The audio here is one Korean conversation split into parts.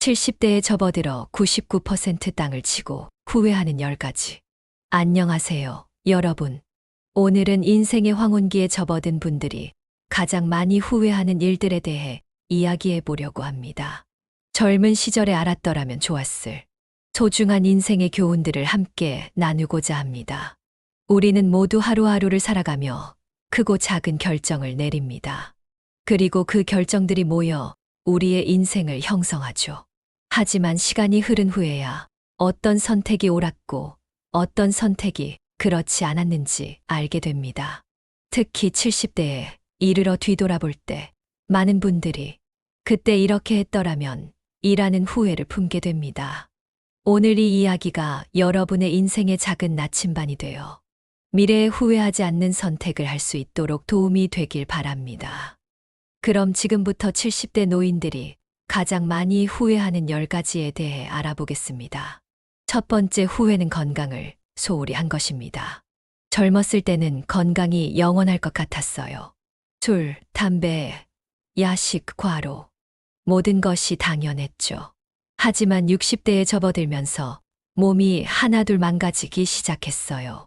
70대에 접어들어 99% 땅을 치고 후회하는 10가지. 안녕하세요, 여러분. 오늘은 인생의 황혼기에 접어든 분들이 가장 많이 후회하는 일들에 대해 이야기해 보려고 합니다. 젊은 시절에 알았더라면 좋았을 소중한 인생의 교훈들을 함께 나누고자 합니다. 우리는 모두 하루하루를 살아가며 크고 작은 결정을 내립니다. 그리고 그 결정들이 모여 우리의 인생을 형성하죠. 하지만 시간이 흐른 후에야 어떤 선택이 옳았고 어떤 선택이 그렇지 않았는지 알게 됩니다. 특히 70대에 이르러 뒤돌아볼 때 많은 분들이 그때 이렇게 했더라면 이라는 후회를 품게 됩니다. 오늘 이 이야기가 여러분의 인생의 작은 나침반이 되어 미래에 후회하지 않는 선택을 할 수 있도록 도움이 되길 바랍니다. 그럼 지금부터 70대 노인들이 가장 많이 후회하는 10가지에 대해 알아보겠습니다. 첫 번째 후회는 건강을 소홀히 한 것입니다. 젊었을 때는 건강이 영원할 것 같았어요. 술, 담배, 야식, 과로, 모든 것이 당연했죠. 하지만 60대에 접어들면서 몸이 하나둘 망가지기 시작했어요.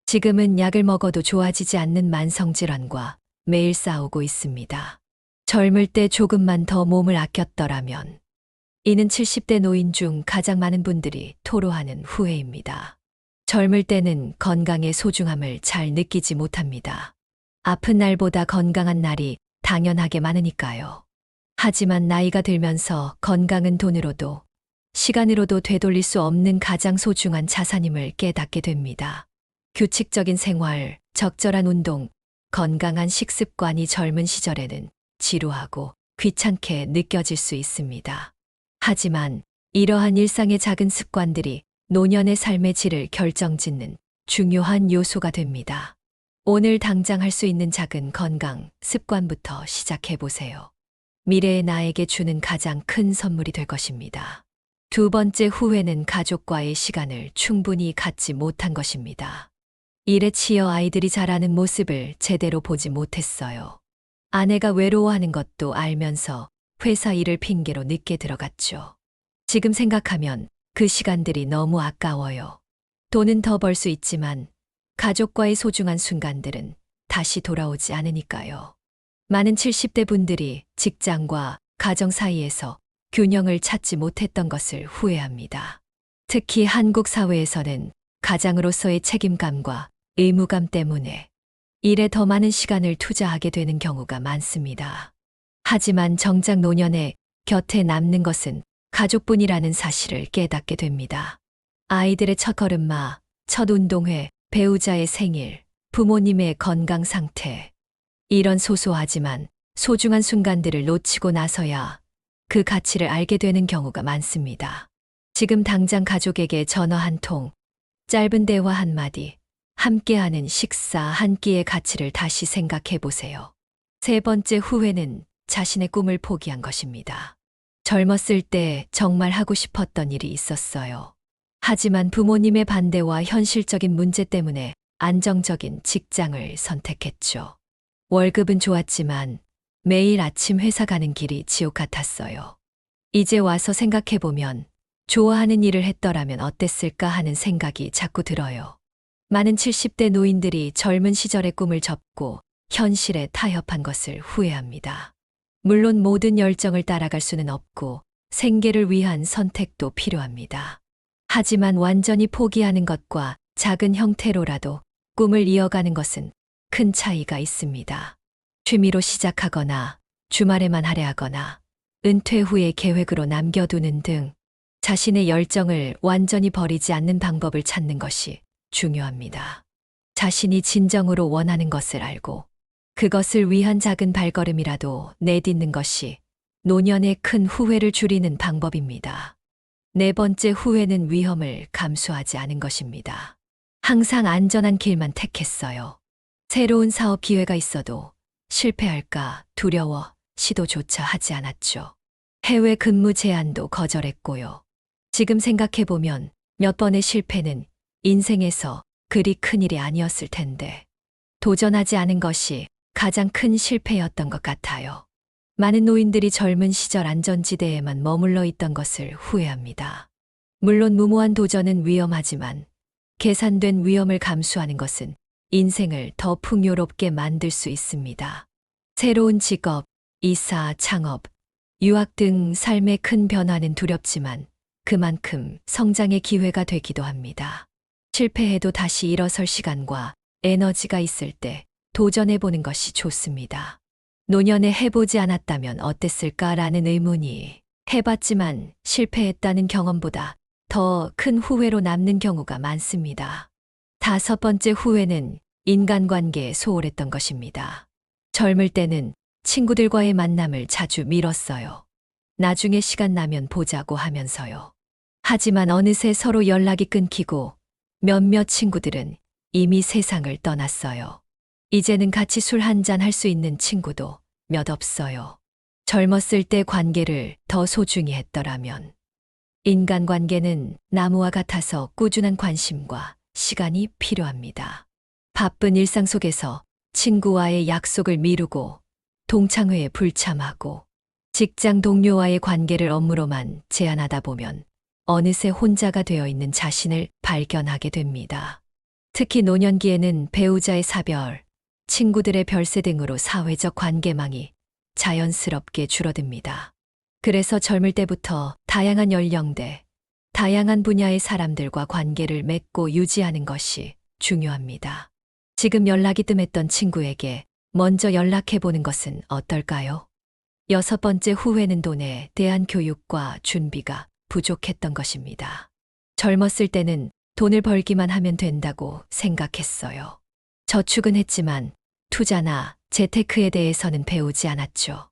지금은 약을 먹어도 좋아지지 않는 만성질환과 매일 싸우고 있습니다. 젊을 때 조금만 더 몸을 아꼈더라면. 이는 70대 노인 중 가장 많은 분들이 토로하는 후회입니다. 젊을 때는 건강의 소중함을 잘 느끼지 못합니다. 아픈 날보다 건강한 날이 당연하게 많으니까요. 하지만 나이가 들면서 건강은 돈으로도 시간으로도 되돌릴 수 없는 가장 소중한 자산임을 깨닫게 됩니다. 규칙적인 생활, 적절한 운동, 건강한 식습관이 젊은 시절에는 지루하고 귀찮게 느껴질 수 있습니다. 하지만 이러한 일상의 작은 습관들이 노년의 삶의 질을 결정짓는 중요한 요소가 됩니다. 오늘 당장 할 수 있는 작은 건강 습관부터 시작해 보세요. 미래의 나에게 주는 가장 큰 선물이 될 것입니다. 두 번째 후회는 가족과의 시간을 충분히 갖지 못한 것입니다. 일에 치여 아이들이 자라는 모습을 제대로 보지 못했어요. 아내가 외로워하는 것도 알면서 회사 일을 핑계로 늦게 들어갔죠. 지금 생각하면 그 시간들이 너무 아까워요. 돈은 더 벌 수 있지만 가족과의 소중한 순간들은 다시 돌아오지 않으니까요. 많은 70대 분들이 직장과 가정 사이에서 균형을 찾지 못했던 것을 후회합니다. 특히 한국 사회에서는 가장으로서의 책임감과 의무감 때문에 일에 더 많은 시간을 투자하게 되는 경우가 많습니다. 하지만 정작 노년에 곁에 남는 것은 가족뿐이라는 사실을 깨닫게 됩니다. 아이들의 첫걸음마, 첫 운동회, 배우자의 생일, 부모님의 건강 상태. 이런 소소하지만 소중한 순간들을 놓치고 나서야 그 가치를 알게 되는 경우가 많습니다. 지금 당장 가족에게 전화 한 통, 짧은 대화 한마디, 함께하는 식사 한 끼의 가치를 다시 생각해 보세요. 세 번째 후회는 자신의 꿈을 포기한 것입니다. 젊었을 때 정말 하고 싶었던 일이 있었어요. 하지만 부모님의 반대와 현실적인 문제 때문에 안정적인 직장을 선택했죠. 월급은 좋았지만 매일 아침 회사 가는 길이 지옥 같았어요. 이제 와서 생각해보면 좋아하는 일을 했더라면 어땠을까 하는 생각이 자꾸 들어요. 많은 70대 노인들이 젊은 시절의 꿈을 접고 현실에 타협한 것을 후회합니다. 물론 모든 열정을 따라갈 수는 없고 생계를 위한 선택도 필요합니다. 하지만 완전히 포기하는 것과 작은 형태로라도 꿈을 이어가는 것은 큰 차이가 있습니다. 취미로 시작하거나 주말에만 할애하거나 은퇴 후에 계획으로 남겨두는 등 자신의 열정을 완전히 버리지 않는 방법을 찾는 것이 중요합니다. 자신이 진정으로 원하는 것을 알고 그것을 위한 작은 발걸음이라도 내딛는 것이 노년의 큰 후회를 줄이는 방법입니다. 네 번째 후회는 위험을 감수하지 않은 것입니다. 항상 안전한 길만 택했어요. 새로운 사업 기회가 있어도 실패할까 두려워 시도조차 하지 않았죠. 해외 근무 제안도 거절했고요. 지금 생각해보면 몇 번의 실패는 인생에서 그리 큰 일이 아니었을 텐데 도전하지 않은 것이 가장 큰 실패였던 것 같아요. 많은 노인들이 젊은 시절 안전지대에만 머물러 있던 것을 후회합니다. 물론 무모한 도전은 위험하지만 계산된 위험을 감수하는 것은 인생을 더 풍요롭게 만들 수 있습니다. 새로운 직업, 이사, 창업, 유학 등 삶의 큰 변화는 두렵지만 그만큼 성장의 기회가 되기도 합니다. 실패해도 다시 일어설 시간과 에너지가 있을 때 도전해보는 것이 좋습니다. 노년에 해보지 않았다면 어땠을까라는 의문이 해봤지만 실패했다는 경험보다 더 큰 후회로 남는 경우가 많습니다. 다섯 번째 후회는 인간관계에 소홀했던 것입니다. 젊을 때는 친구들과의 만남을 자주 미뤘어요. 나중에 시간 나면 보자고 하면서요. 하지만 어느새 서로 연락이 끊기고 몇몇 친구들은 이미 세상을 떠났어요. 이제는 같이 술 한잔 할 수 있는 친구도 몇 없어요. 젊었을 때 관계를 더 소중히 했더라면. 인간관계는 나무와 같아서 꾸준한 관심과 시간이 필요합니다. 바쁜 일상 속에서 친구와의 약속을 미루고 동창회에 불참하고 직장 동료와의 관계를 업무로만 제한하다 보면 어느새 혼자가 되어 있는 자신을 발견하게 됩니다. 특히 노년기에는 배우자의 사별, 친구들의 별세 등으로 사회적 관계망이 자연스럽게 줄어듭니다. 그래서 젊을 때부터 다양한 연령대, 다양한 분야의 사람들과 관계를 맺고 유지하는 것이 중요합니다. 지금 연락이 뜸했던 친구에게 먼저 연락해보는 것은 어떨까요? 여섯 번째 후회는 돈에 대한 교육과 준비가 부족했던 것입니다. 젊었을 때는 돈을 벌기만 하면 된다고 생각했어요. 저축은 했지만 투자나 재테크에 대해서는 배우지 않았죠.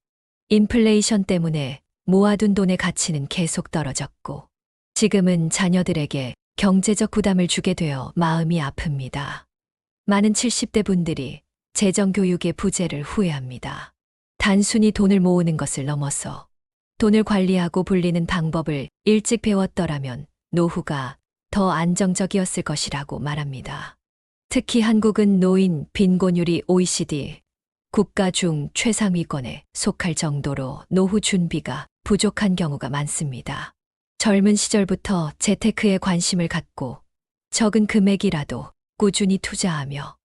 인플레이션 때문에 모아둔 돈의 가치는 계속 떨어졌고 지금은 자녀들에게 경제적 부담을 주게 되어 마음이 아픕니다. 많은 70대 분들이 재정교육의 부재를 후회합니다. 단순히 돈을 모으는 것을 넘어서 돈을 관리하고 불리는 방법을 일찍 배웠더라면 노후가 더 안정적이었을 것이라고 말합니다. 특히 한국은 노인 빈곤율이 OECD 국가 중 최상위권에 속할 정도로 노후 준비가 부족한 경우가 많습니다. 젊은 시절부터 재테크에 관심을 갖고 적은 금액이라도 꾸준히 투자하며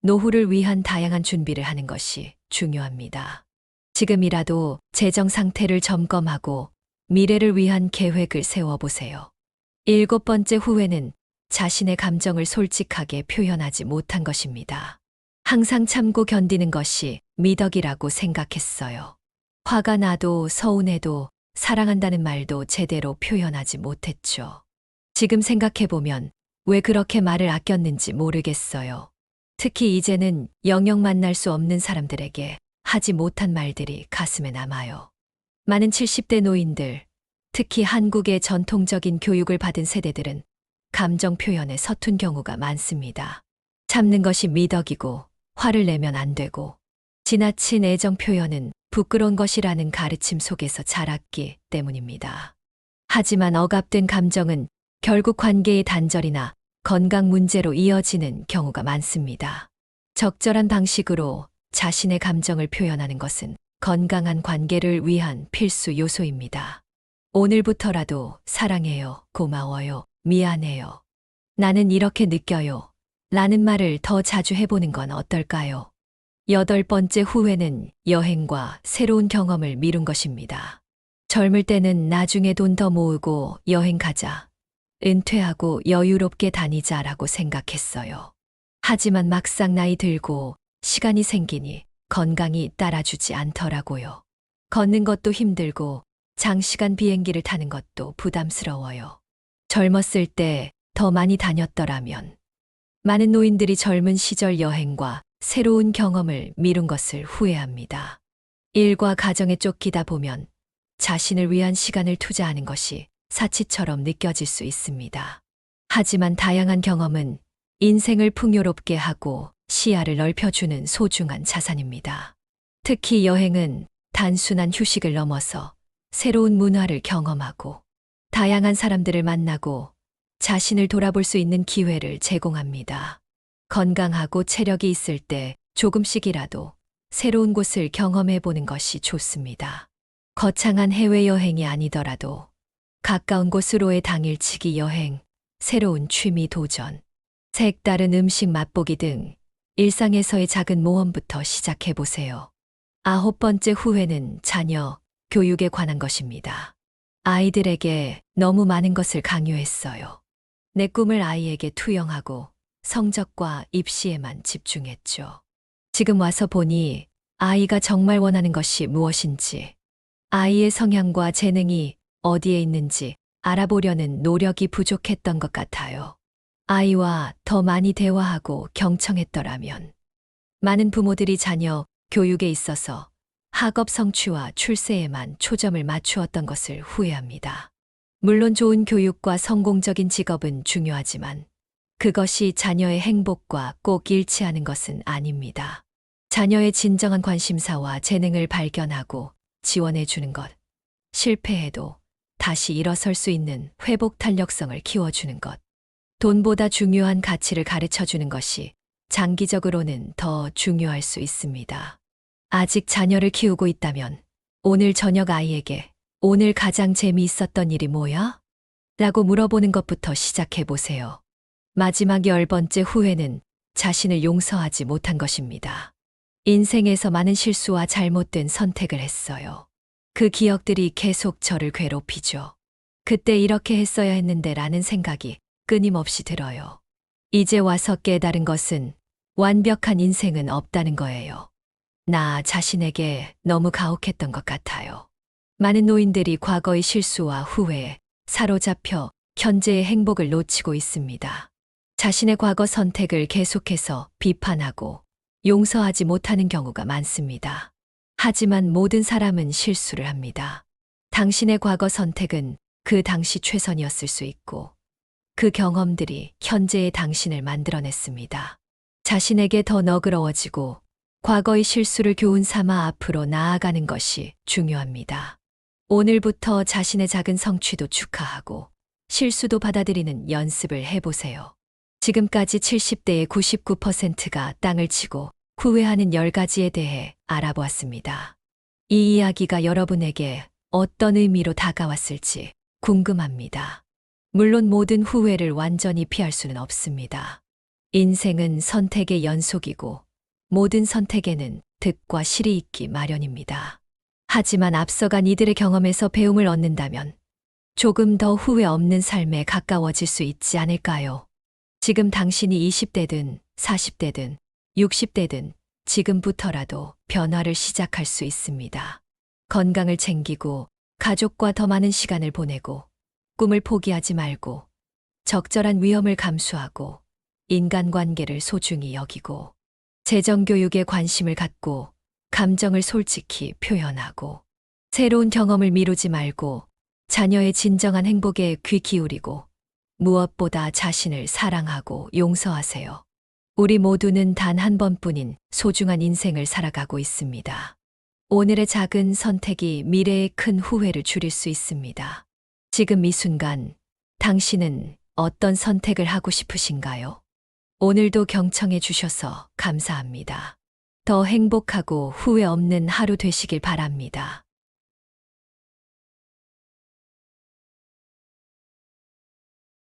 노후를 위한 다양한 준비를 하는 것이 중요합니다. 지금이라도 재정 상태를 점검하고 미래를 위한 계획을 세워보세요. 일곱 번째 후회는 자신의 감정을 솔직하게 표현하지 못한 것입니다. 항상 참고 견디는 것이 미덕이라고 생각했어요. 화가 나도 서운해도 사랑한다는 말도 제대로 표현하지 못했죠. 지금 생각해보면 왜 그렇게 말을 아꼈는지 모르겠어요. 특히 이제는 영영 만날 수 없는 사람들에게 하지 못한 말들이 가슴에 남아요. 많은 70대 노인들, 특히 한국의 전통적인 교육을 받은 세대들은 감정 표현에 서툰 경우가 많습니다. 참는 것이 미덕이고 화를 내면 안 되고 지나친 애정 표현은 부끄러운 것이라는 가르침 속에서 자랐기 때문입니다. 하지만 억압된 감정은 결국 관계의 단절이나 건강 문제로 이어지는 경우가 많습니다. 적절한 방식으로 자신의 감정을 표현하는 것은 건강한 관계를 위한 필수 요소입니다. 오늘부터라도 사랑해요, 고마워요, 미안해요. 나는 이렇게 느껴요. 라는 말을 더 자주 해보는 건 어떨까요? 여덟 번째 후회는 여행과 새로운 경험을 미룬 것입니다. 젊을 때는 나중에 돈 더 모으고 여행 가자, 은퇴하고 여유롭게 다니자라고 생각했어요. 하지만 막상 나이 들고 시간이 생기니 건강이 따라주지 않더라고요. 걷는 것도 힘들고 장시간 비행기를 타는 것도 부담스러워요. 젊었을 때 더 많이 다녔더라면. 많은 노인들이 젊은 시절 여행과 새로운 경험을 미룬 것을 후회합니다. 일과 가정에 쫓기다 보면 자신을 위한 시간을 투자하는 것이 사치처럼 느껴질 수 있습니다. 하지만 다양한 경험은 인생을 풍요롭게 하고 시야를 넓혀주는 소중한 자산입니다. 특히 여행은 단순한 휴식을 넘어서 새로운 문화를 경험하고 다양한 사람들을 만나고 자신을 돌아볼 수 있는 기회를 제공합니다. 건강하고 체력이 있을 때 조금씩이라도 새로운 곳을 경험해 보는 것이 좋습니다. 거창한 해외여행이 아니더라도 가까운 곳으로의 당일치기 여행, 새로운 취미 도전, 색다른 음식 맛보기 등 일상에서의 작은 모험부터 시작해 보세요. 9번째 후회는 자녀, 교육에 관한 것입니다. 아이들에게 너무 많은 것을 강요했어요. 내 꿈을 아이에게 투영하고 성적과 입시에만 집중했죠. 지금 와서 보니 아이가 정말 원하는 것이 무엇인지, 아이의 성향과 재능이 어디에 있는지 알아보려는 노력이 부족했던 것 같아요. 아이와 더 많이 대화하고 경청했더라면. 많은 부모들이 자녀 교육에 있어서 학업 성취와 출세에만 초점을 맞추었던 것을 후회합니다. 물론 좋은 교육과 성공적인 직업은 중요하지만 그것이 자녀의 행복과 꼭 일치하는 것은 아닙니다. 자녀의 진정한 관심사와 재능을 발견하고 지원해 주는 것, 실패해도 다시 일어설 수 있는 회복 탄력성을 키워주는 것, 돈보다 중요한 가치를 가르쳐 주는 것이 장기적으로는 더 중요할 수 있습니다. 아직 자녀를 키우고 있다면 오늘 저녁 아이에게 오늘 가장 재미있었던 일이 뭐야? 라고 물어보는 것부터 시작해 보세요. 마지막 10번째 후회는 자신을 용서하지 못한 것입니다. 인생에서 많은 실수와 잘못된 선택을 했어요. 그 기억들이 계속 저를 괴롭히죠. 그때 이렇게 했어야 했는데 라는 생각이 끊임없이 들어요. 이제 와서 깨달은 것은 완벽한 인생은 없다는 거예요. 나 자신에게 너무 가혹했던 것 같아요. 많은 노인들이 과거의 실수와 후회에 사로잡혀 현재의 행복을 놓치고 있습니다. 자신의 과거 선택을 계속해서 비판하고 용서하지 못하는 경우가 많습니다. 하지만 모든 사람은 실수를 합니다. 당신의 과거 선택은 그 당시 최선이었을 수 있고 그 경험들이 현재의 당신을 만들어냈습니다. 자신에게 더 너그러워지고 과거의 실수를 교훈 삼아 앞으로 나아가는 것이 중요합니다. 오늘부터 자신의 작은 성취도 축하하고 실수도 받아들이는 연습을 해보세요. 지금까지 70대의 99%가 땅을 치고 후회하는 10가지에 대해 알아보았습니다. 이 이야기가 여러분에게 어떤 의미로 다가왔을지 궁금합니다. 물론 모든 후회를 완전히 피할 수는 없습니다. 인생은 선택의 연속이고 모든 선택에는 득과 실이 있기 마련입니다. 하지만 앞서간 이들의 경험에서 배움을 얻는다면 조금 더 후회 없는 삶에 가까워질 수 있지 않을까요? 지금 당신이 20대든 40대든 60대든 지금부터라도 변화를 시작할 수 있습니다. 건강을 챙기고 가족과 더 많은 시간을 보내고 꿈을 포기하지 말고 적절한 위험을 감수하고 인간관계를 소중히 여기고 재정교육에 관심을 갖고 감정을 솔직히 표현하고 새로운 경험을 미루지 말고 자녀의 진정한 행복에 귀 기울이고 무엇보다 자신을 사랑하고 용서하세요. 우리 모두는 단 한 번뿐인 소중한 인생을 살아가고 있습니다. 오늘의 작은 선택이 미래의 큰 후회를 줄일 수 있습니다. 지금 이 순간 당신은 어떤 선택을 하고 싶으신가요? 오늘도 경청해 주셔서 감사합니다. 더 행복하고 후회 없는 하루 되시길 바랍니다.